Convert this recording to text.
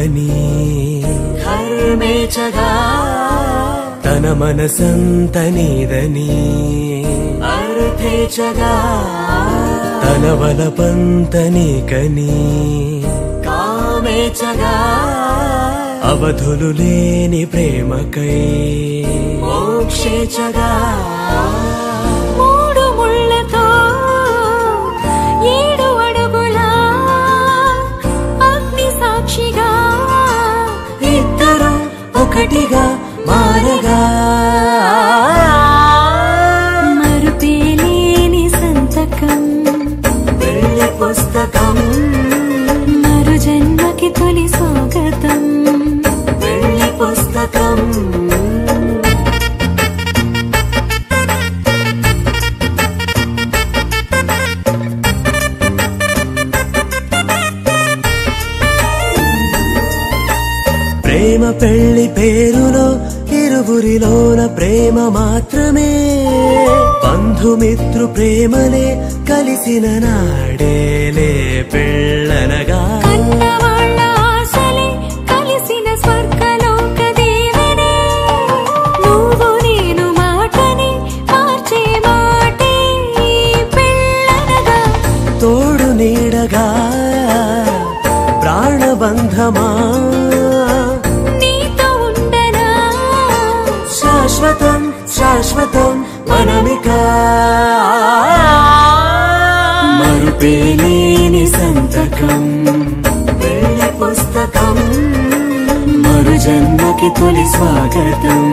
కని ధర్మేచగా తన మనసంత నీదని అర్థేచగా తన వలపంత నీకని కామేచగా అవధులు లేని ప్రేమకై మోక్షేచగా మూడు ముళ్ళతో 7 అడుగుల అగ్ని సాక్షిగా ఇద్దరు ఒకటిగా మారగా మరుపేలేని సంతకం పెళ్లి పుస్తకం మరు జన్మకి తొలి స్వాగతం పెళ్లి పుస్తకం ప్రేమ పెళ్లి పేరులో ఇరువురిలోన ప్రేమ మాత్రమే బంధుమిత్రు ప్రేమలే కలిసిన నాడేలే పెళ్ళనగా కన్నవాళ్ళ ఆశలే కలిసిన స్వర్గలోక దేవనే నువ్వు నేను మాటని మార్చే మాటే పెళ్ళనగా తోడు నీడగా ప్రాణబంధమా నీతో ఉండనా శాశ్వతం శాశ్వతం మనమిక మరుపేలేని సంతకం పెళ్లి పుస్తకం మరు జన్మకి తొలి స్వాగతం